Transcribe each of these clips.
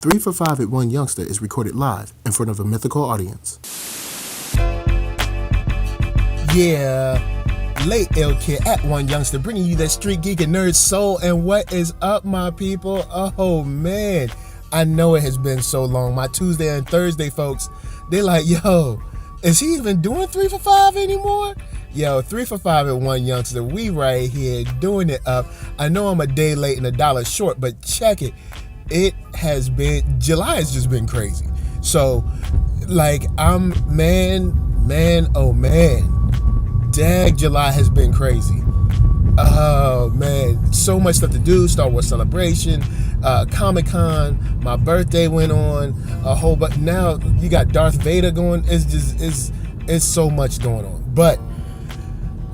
3 for 5 at OneYoungsta is recorded live in front of a mythical audience. Yeah, late Ill Kid at OneYoungsta, bringing you that street geek and nerd soul. And what is up, my people? Oh man, I know it has been so long. My Tuesday and Thursday folks, they're like, yo, is he even doing 3 for 5 anymore? Yo, 3 for 5 at OneYoungsta, we right here doing it up. I know I'm a day late and $1 short, but check it. It has been, July has just been crazy. So, like, oh man, dag, July has been crazy. Oh man, so much stuff to do. Star Wars Celebration, Comic Con, my birthday went on, a whole bunch. Now you got Darth Vader going. It's so much going on. But,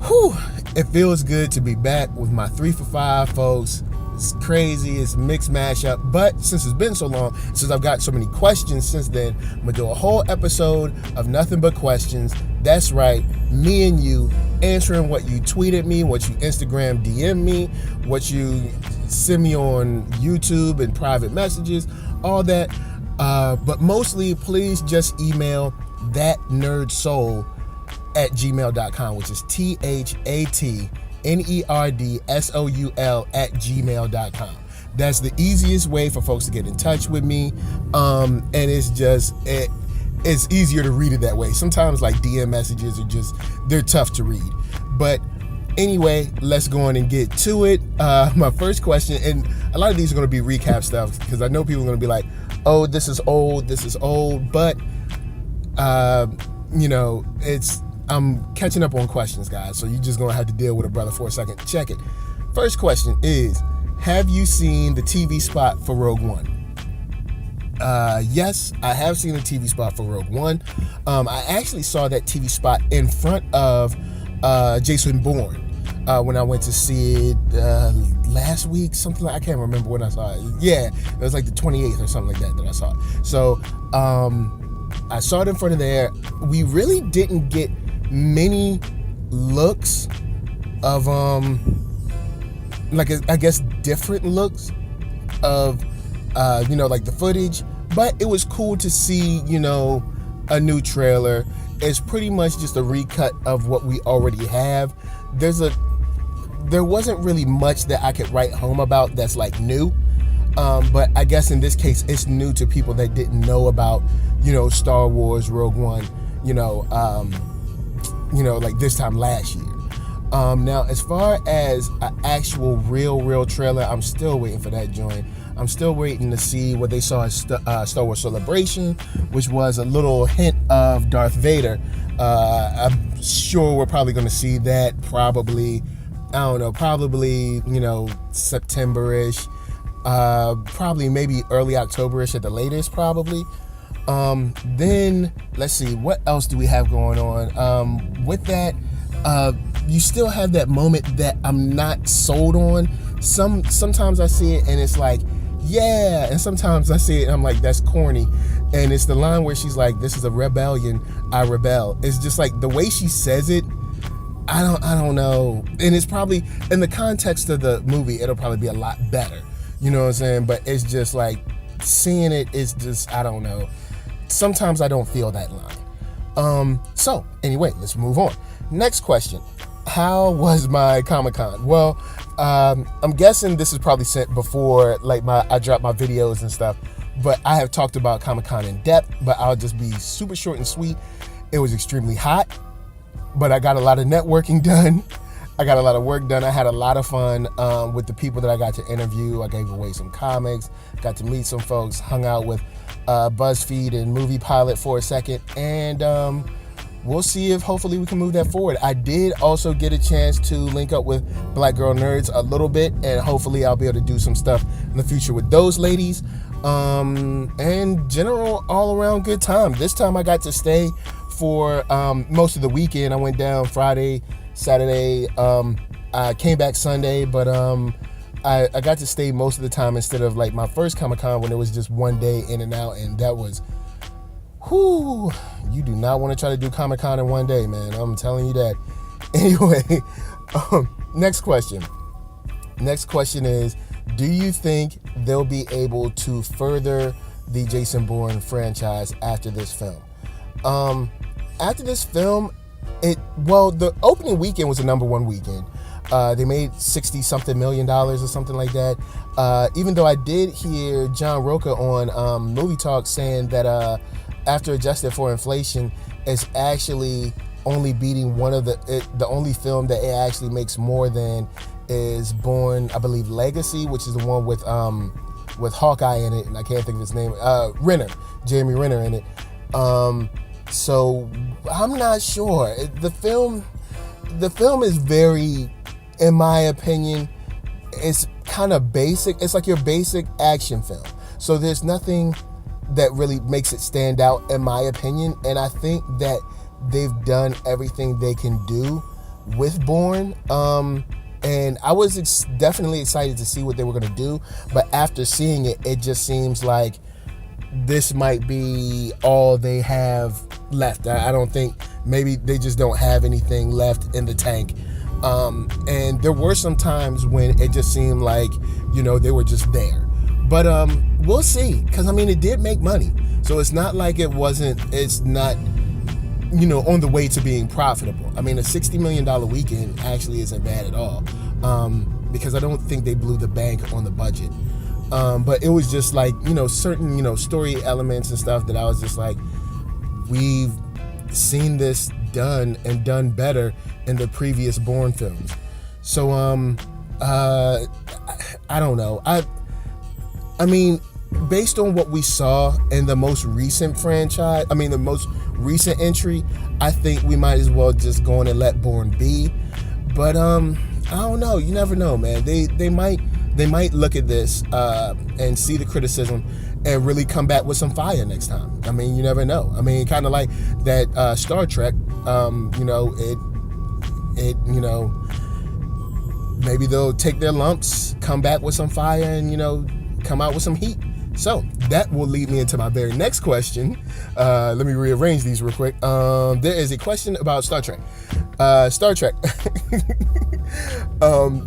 whew, it feels good to be back with my 3 for 5, folks. It's crazy, it's a mixed mashup, but since it's been so long, since I've got so many questions since then, I'm gonna do a whole episode of nothing but questions. That's right, me and you answering what you tweeted me, what you Instagram DM me, what you send me on YouTube and private messages, all that. But mostly, please just email thatnerdsoul@gmail.com, which is THATNERDSOUL@gmail.com. That's the easiest way for folks to get in touch with me. And it's easier to read it that way. Sometimes like DM messages are they're tough to read. But anyway, let's go on and get to it. My first question, and a lot of these are going to be recap stuff because I know people are going to be like, oh, this is old, but I'm catching up on questions, guys, so you're just going to have to deal with a brother for a second. Check it. First question is, have you seen the TV spot for Rogue One? Yes, I have seen the TV spot for Rogue One. I actually saw that TV spot in front of Jason Bourne when I went to see it last week, something like, I can't remember when I saw it. Yeah, it was like the 28th or something like that I saw it. So I saw it in front of there. We really didn't get many looks of I guess different looks of like the footage, but it was cool to see a new trailer. It's pretty much just a recut of what we already have. There wasn't really much that I could write home about that's like new, but I guess in this case it's new to people that didn't know about Star Wars Rogue One like this time last year. Now, as far as an actual real trailer, I'm still waiting for that joint. I'm still waiting to see what they saw at Star Wars Celebration, which was a little hint of Darth Vader. I'm sure we're probably going to see that probably September-ish, probably maybe early October-ish at the latest, probably. Then let's see, what else do we have going on? With that, you still have that moment that I'm not sold on. Sometimes I see it and it's like, yeah, and sometimes I see it and I'm like, that's corny. And it's the line where she's like, this is a rebellion, I rebel. It's just like the way she says it, I don't know. And it's probably in the context of the movie, it'll probably be a lot better. You know what I'm saying? But it's just like seeing it is just, I don't know. Sometimes I don't feel that line. So anyway, let's move on. Next question. How was my Comic Con? Well, I'm guessing this is probably sent before I dropped my videos and stuff, but I have talked about Comic Con in depth, but I'll just be super short and sweet. It was extremely hot, but I got a lot of networking done. I got a lot of work done. I had a lot of fun with the people that I got to interview. I gave away some comics, got to meet some folks, hung out with BuzzFeed and Movie Pilot for a second, and we'll see if hopefully we can move that forward. I did also get a chance to link up with Black Girl Nerds a little bit, and hopefully I'll be able to do some stuff in the future with those ladies. And general all around good time. This time I got to stay for most of the weekend. I went down Friday, Saturday, I came back Sunday, but I got to stay most of the time instead of like my first Comic-Con when it was just one day in and out, and that was, whoo, you do not want to try to do Comic-Con in one day, man. I'm telling you that. Anyway, next question. Next question is, do you think they'll be able to further the Jason Bourne franchise after this film. After this film, the opening weekend was the number one weekend. They made $60-something million or something like that. Even though I did hear John Roca on Movie Talk saying that after adjusted for inflation, it's actually only beating the only film that it actually makes more than is Bourne, I believe, Legacy, which is the one with Hawkeye in it, and I can't think of his name. Jeremy Renner in it. So I'm not sure. The film is very, in my opinion, it's kind of basic. It's like your basic action film. So there's nothing that really makes it stand out, in my opinion. And I think that they've done everything they can do with Bourne. And I was definitely excited to see what they were going to do. But after seeing it, it just seems like this might be all they have left. I don't think, maybe they just don't have anything left in the tank. And there were some times when it just seemed like, they were just there. But we'll see, because it did make money. So it's not like it's not, on the way to being profitable. A $60 million weekend actually isn't bad at all, because I don't think they blew the bank on the budget. But it was just like, certain, story elements and stuff that I was just like, we've seen this done and done better in the previous Bourne films. So, I don't know. Based on what we saw in the most recent franchise, the most recent entry, I think we might as well just go on and let Bourne be. But, I don't know. You never know, man. They might look at this and see the criticism and really come back with some fire next time. You never know. Kind of like that Star Trek. Maybe they'll take their lumps, come back with some fire, and come out with some heat. So that will lead me into my very next question. Let me rearrange these real quick. There is a question about Star Trek. Star Trek.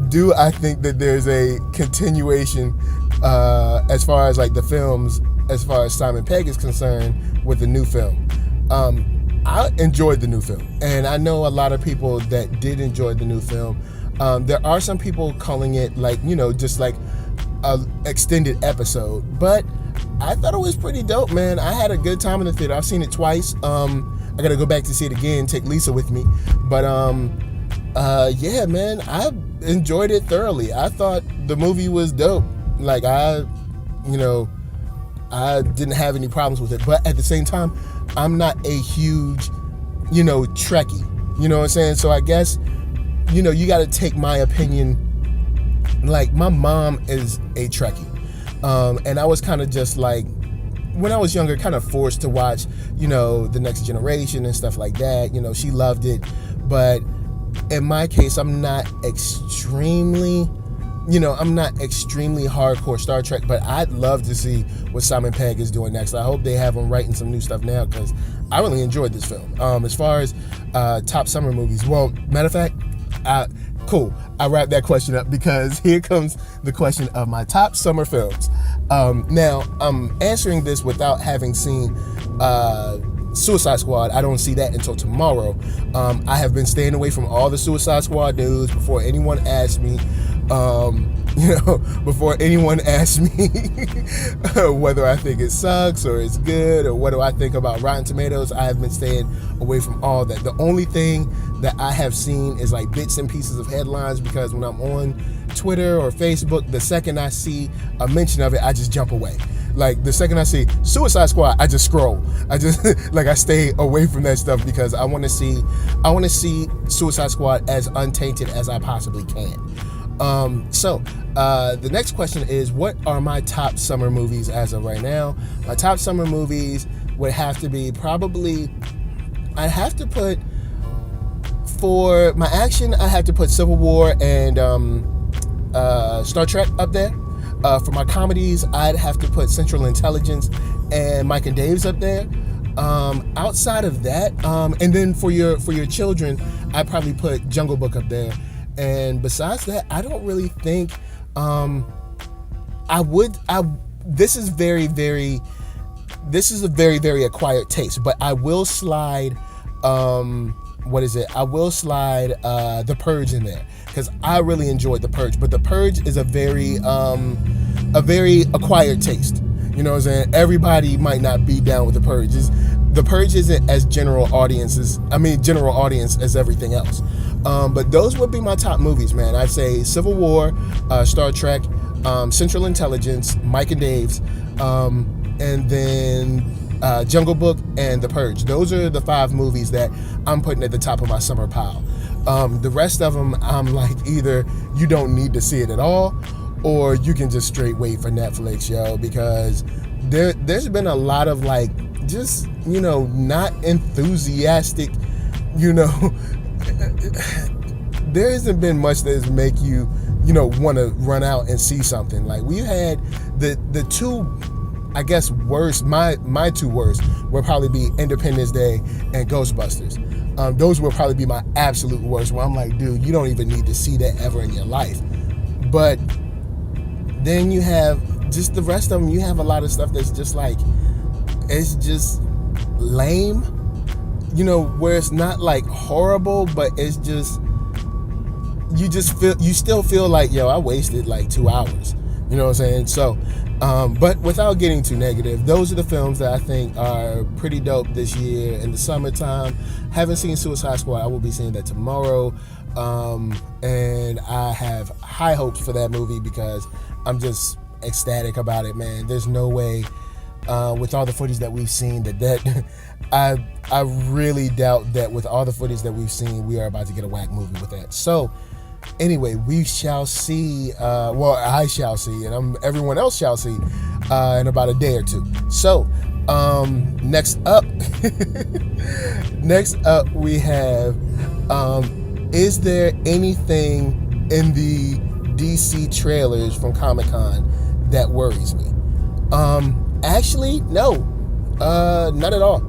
Do I think that there's a continuation as far as like the films, as far as Simon Pegg is concerned, with the new film? I enjoyed the new film, and I know a lot of people that did enjoy the new film. There are some people calling it like, just like a extended episode, but I thought it was pretty dope, man. I had a good time in the theater. I've seen it twice. I gotta go back to see it again, take Lisa with me. But yeah, man, I enjoyed it thoroughly. I thought the movie was dope. Like I didn't have any problems with it. But at the same time, I'm not a huge, Trekkie. You know what I'm saying? So I guess, you gotta take my opinion. Like, my mom is a Trekkie. And I was kind of just like, when I was younger, kind of forced to watch, The Next Generation and stuff like that. She loved it. But in my case, I'm not extremely hardcore Star Trek, but I'd love to see what Simon Pegg is doing next. I hope they have him writing some new stuff now, because I really enjoyed this film. As far as top summer movies, well, matter of fact, cool. I wrapped that question up, because here comes the question of my top summer films. Now, I'm answering this without having seen Suicide Squad. I don't see that until tomorrow. I have been staying away from all the Suicide Squad news before anyone asks me. Before anyone asks me whether I think it sucks or it's good, or what do I think about Rotten Tomatoes. I have been staying away from all that. The only thing that I have seen is like bits and pieces of headlines, because when I'm on Twitter or Facebook, the second I see a mention of it, I just jump away. Like, the second I see Suicide Squad, I just scroll. I just I stay away from that stuff, because I want to see Suicide Squad as untainted as I possibly can. So the next question is, what are my top summer movies as of right now? My top summer movies would have to be probably, I'd have to put, for my action, I have to put Civil War and Star Trek up there. For my comedies, I'd have to put Central Intelligence and Mike and Dave's up there. Outside of that, and then for your children, I'd probably put Jungle Book up there. And besides that, I don't really think this is very, very this is a very, very acquired taste, but I will slide, I will slide The Purge in there, because I really enjoyed The Purge, but The Purge is a very acquired taste. You know what I'm saying? Everybody might not be down with The Purge. The Purge isn't as general audience as everything else. But those would be my top movies, man. I'd say Civil War, Star Trek, Central Intelligence, Mike and Dave's, and then Jungle Book and The Purge. Those are the 5 movies that I'm putting at the top of my summer pile. The rest of them, I'm like, either you don't need to see it at all, or you can just straight wait for Netflix, yo, because there's been a lot of like, just, you know, not enthusiastic, you know, there hasn't been much that make you, you know, want to run out and see something. Like, we had the two, I guess, worst, my 2 worst would probably be Independence Day and Ghostbusters. Those would probably be my absolute worst, where I'm like, dude, you don't even need to see that ever in your life. But then you have just the rest of them. You have a lot of stuff that's just like, it's just lame, you know, where it's not like horrible, but it's just, you still feel like, yo, I wasted like 2 hours, you know what I'm saying? So, but without getting too negative, those are the films that I think are pretty dope this year in the summertime. Haven't seen Suicide Squad. I will be seeing that tomorrow. And I have high hopes for that movie because I'm just ecstatic about it, man. There's no way, with all the footage that we've seen, that I really doubt that with all the footage that we've seen, we are about to get a whack movie with that. So anyway, we shall see, I shall see, and everyone else shall see in about a day or 2. So next up we have, is there anything in the DC trailers from Comic Con that worries me? Actually, no, not at all.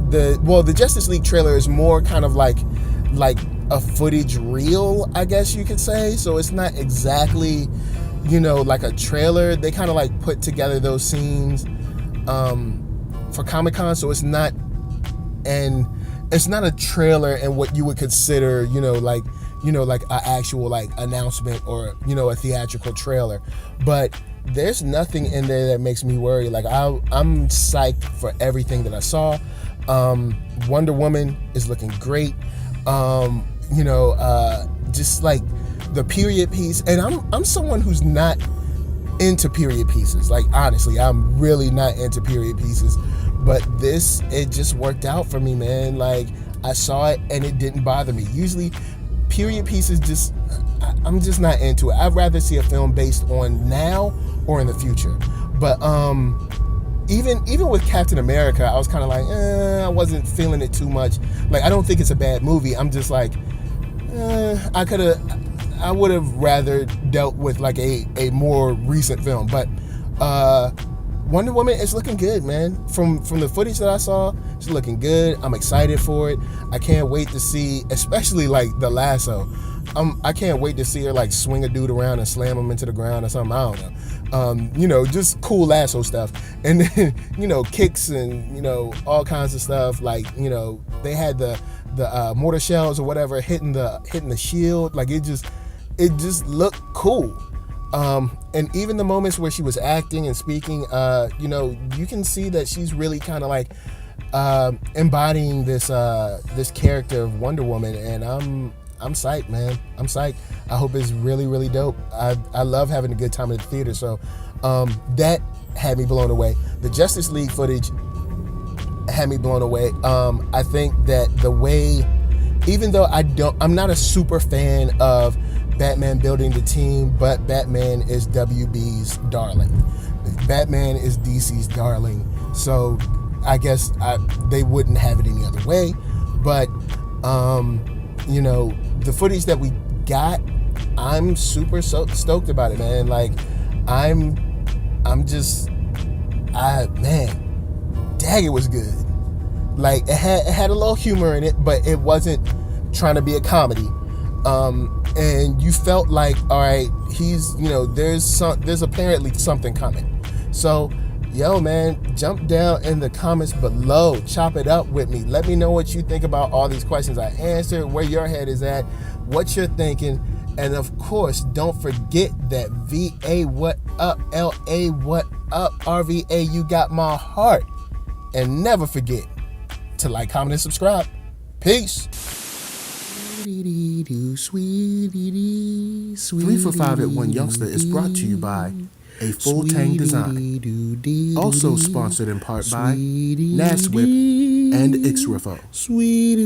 The Justice League trailer is more kind of like a footage reel, I guess you could say. So it's not exactly, you know, like a trailer. They kind of like put together those scenes for Comic Con, so it's not a trailer and what you would consider, you know, like an actual like announcement or, you know, a theatrical trailer. But there's nothing in there that makes me worry. Like, I'm psyched for everything that I saw. Wonder Woman is looking great. You know, just like the period piece, and I'm someone who's not into period pieces. Like, honestly, I'm really not into period pieces. But it just worked out for me, man. Like, I saw it and it didn't bother me. Usually, period pieces I'm just not into it. I'd rather see a film based on now or in the future. But even with Captain America, I was kind of like, I wasn't feeling it too much. Like, I don't think it's a bad movie. I'm just like, I would have rather dealt with like a more recent film. But Wonder Woman is looking good, man. From the footage that I saw, it's looking good. I'm excited for it. I can't wait to see, especially like the lasso. I can't wait to see her like swing a dude around and slam him into the ground or something. I don't know. You know, just cool lasso stuff. And then, you know, kicks and, you know, all kinds of stuff. Like, you know, they had the mortar shells or whatever hitting the shield. Like, it just looked cool. And even the moments where she was acting and speaking, you know, you can see that she's really kind of like embodying this character of Wonder Woman, and I'm psyched, man. I'm psyched. I hope it's really, really dope. I love having a good time in the theater, so that had me blown away. The Justice League footage had me blown away. I think that the way, even though I'm not a super fan of Batman building the team, but Batman is WB's darling. Batman is DC's darling. So I guess they wouldn't have it any other way. But, you know, the footage that we got, I'm super stoked about it, man. Like, man, dang, it was good. Like, it had a little humor in it, but it wasn't trying to be a comedy. And you felt like, all right, he's, you know, there's apparently something coming. So, Yo, man, jump down in the comments below. Chop it up with me. Let me know what you think about all these questions I answered, where your head is at, what you're thinking. And of course, don't forget that VA, what up? LA, what up? RVA, you got my heart. And never forget to like, comment, and subscribe. Peace. 3 for 5 at OneYoungsta is brought to you by A Full Tang Design. Also sponsored in part by Naswip and Xrifo. Sweet